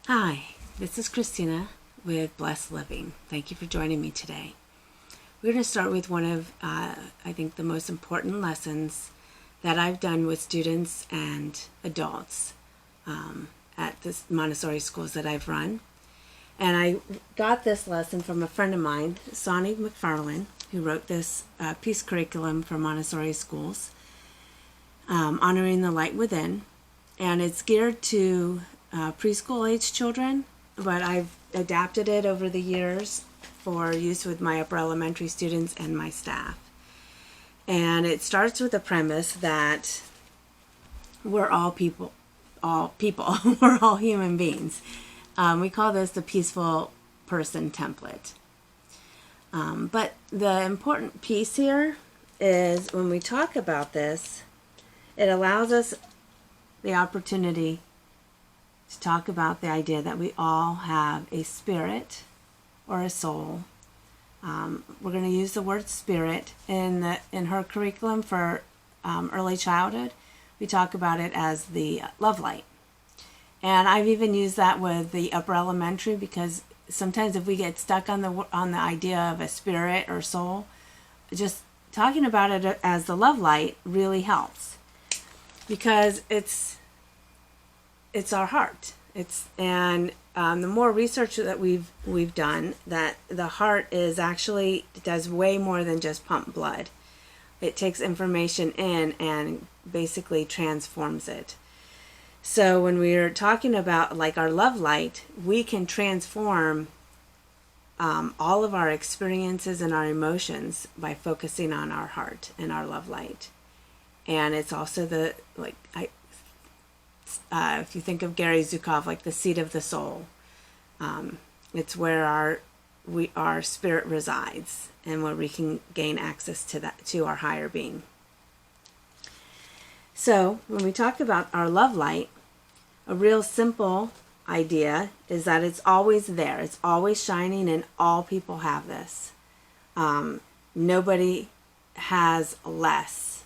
Hi, this is Christina with Blessed Living. Thank you for joining me today. We're going to start with one of, I think, the most important lessons that I've done with students and adults at the Montessori schools that I've run. And I got this lesson from a friend of mine, Sonnie McFarland, who wrote this piece curriculum for Montessori schools, Honoring the Light Within. And it's geared to preschool age children, but I've adapted it over the years for use with my upper elementary students and my staff. And it starts with the premise that we're all people, we're all human beings. We call this the peaceful person template. But the important piece here is when we talk about this, it allows us the opportunity to talk about the idea that we all have a spirit or a soul. We're going to use the word spirit in her curriculum for early childhood. We talk about it as the love light. And I've even used that with the upper elementary because sometimes if we get stuck on the idea of a spirit or soul, just talking about it as the love light really helps because it's our heart. The more research that we've done, that the heart does way more than just pump blood. It takes information in and basically transforms it. So when we're talking about like our love light, we can transform all of our experiences and our emotions by focusing on our heart and our love light. And it's also if you think of Gary Zukov, like the seat of the soul, it's where our spirit resides and where we can gain access to our higher being. So when we talk about our love light, a real simple idea is that it's always there. It's always shining, and all people have this. Nobody has less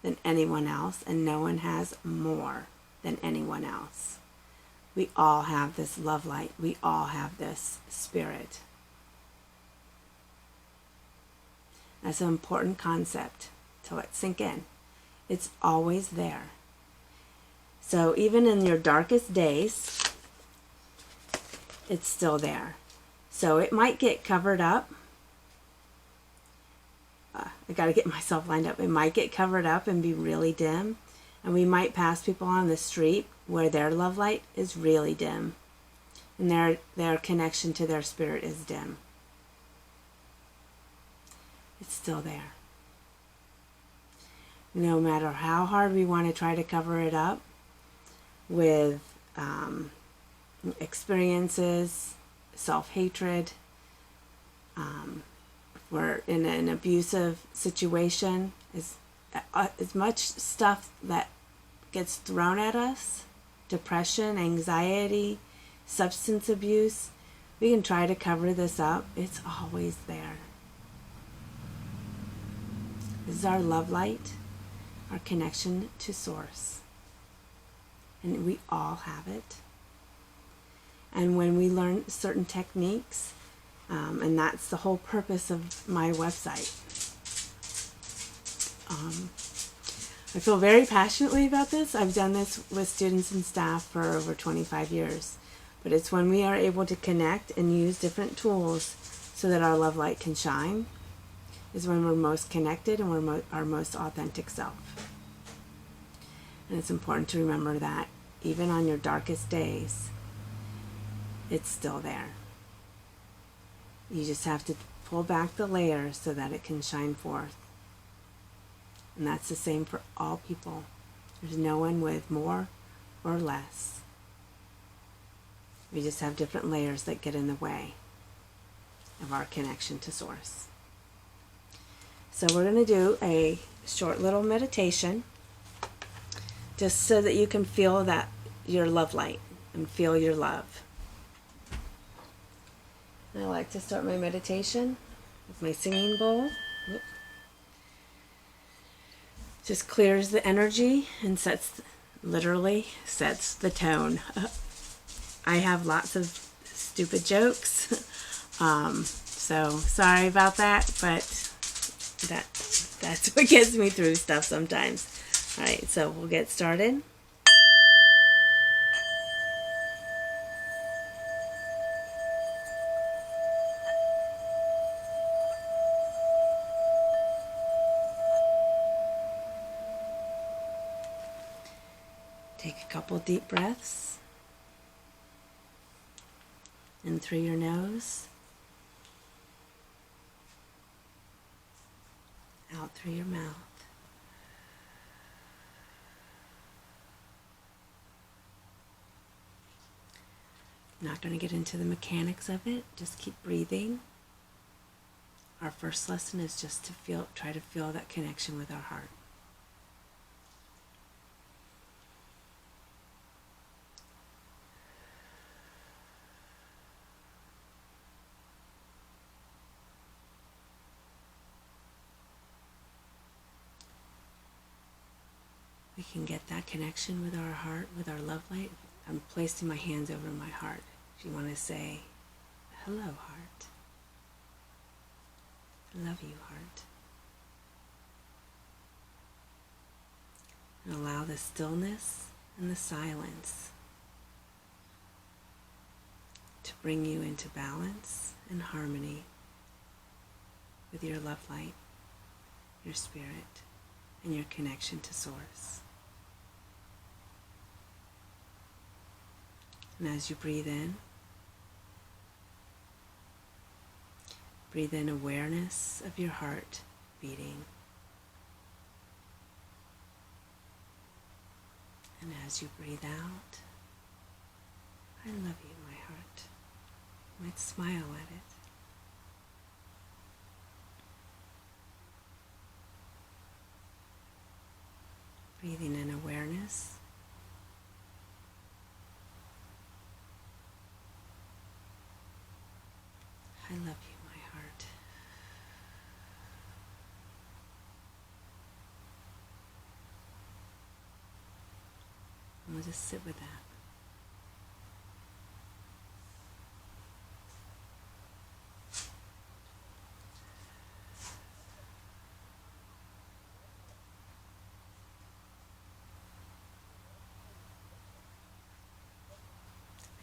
than anyone else, and no one has more than anyone else. We all have this love light. We all have this spirit. That's an important concept to let sink in. It's always there. So even in your darkest days, it's still there. So it might get covered up. I got to get myself lined up. It might get covered up and be really dim. And we might pass people on the street where their love light is really dim. And their connection to their spirit is dim. It's still there. No matter how hard we want to try to cover it up with experiences, self-hatred, we're in an abusive situation, as much stuff that gets thrown at us, depression, anxiety, substance abuse, we can try to cover this up. It's always there. This is our love light, our connection to Source. And we all have it. And when we learn certain techniques, and that's the whole purpose of my website, I feel very passionately about this. I've done this with students and staff for over 25 years. But it's when we are able to connect and use different tools so that our love light can shine, is when we're most connected and we're our most authentic self. And it's important to remember that even on your darkest days, it's still there. You just have to pull back the layers so that it can shine forth. And that's the same for all people. There's no one with more or less. We just have different layers that get in the way of our connection to Source. So we're going to do a short little meditation just so that you can feel that your love light and feel your love. And I like to start my meditation with my singing bowl. Just clears the energy and literally sets the tone. I have lots of stupid jokes. So sorry about that, but that's what gets me through stuff sometimes. All right, so we'll get started. Take a couple deep breaths in through your nose, out through your mouth. I'm not going to get into the mechanics of it, just keep breathing. Our first lesson is just to try to feel that connection with our heart. We can get that connection with our heart, with our love light. I'm placing my hands over my heart. If you want to say, hello, heart. I love you, heart. And allow the stillness and the silence to bring you into balance and harmony with your love light, your spirit, and your connection to Source. And as you breathe in awareness of your heart beating. And as you breathe out, I love you, my heart. You might smile at it. Breathing in awareness. I love you, my heart. And we'll just sit with that.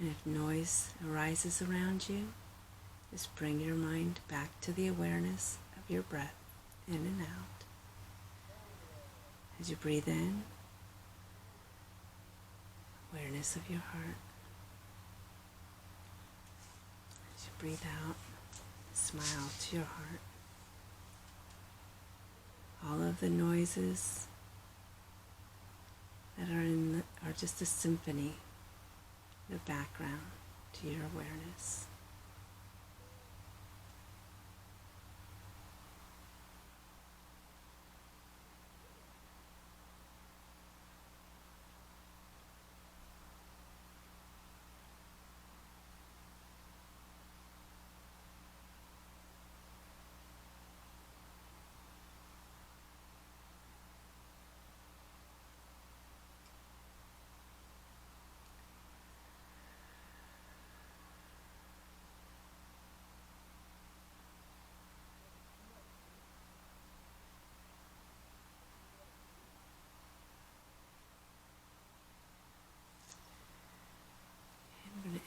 And if noise arises around you, just bring your mind back to the awareness of your breath in and out. As you breathe in, awareness of your heart. As you breathe out, smile to your heart. All of the noises that are just a symphony, the background to your awareness.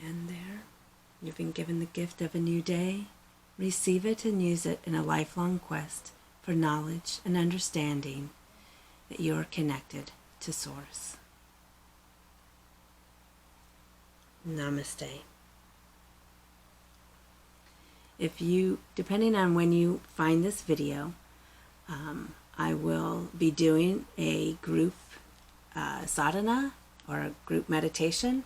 End there. You've been given the gift of a new day. Receive it and use it in a lifelong quest for knowledge and understanding that you are connected to Source. Namaste. Depending on when you find this video, I will be doing a group sadhana or a group meditation.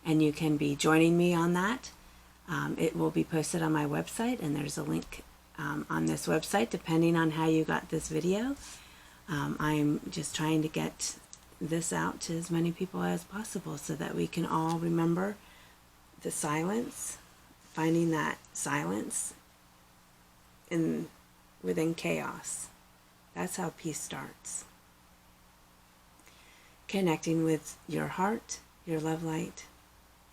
And you can be joining me on that. It will be posted on my website, and there's a link on this website depending on how you got this video. I'm just trying to get this out to as many people as possible so that we can all remember the silence, finding that silence within chaos. That's how peace starts. Connecting with your heart, your love light,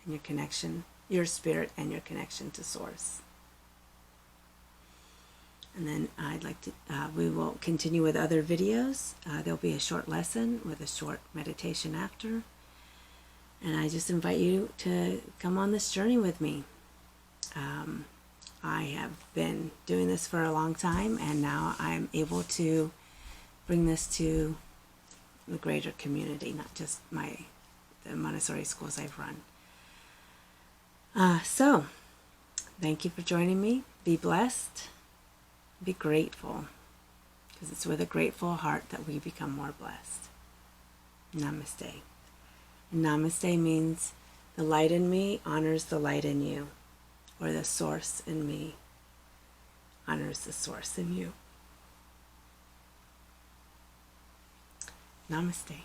and your connection, your spirit and your connection to Source. And then we will continue with other videos. There'll be a short lesson with a short meditation after. And I just invite you to come on this journey with me. I have been doing this for a long time, and now I'm able to bring this to the greater community, not just the Montessori schools I've run. So, thank you for joining me. Be blessed. Be grateful, because it's with a grateful heart that we become more blessed. Namaste. And namaste means the light in me honors the light in you, or the source in me honors the source in you. Namaste.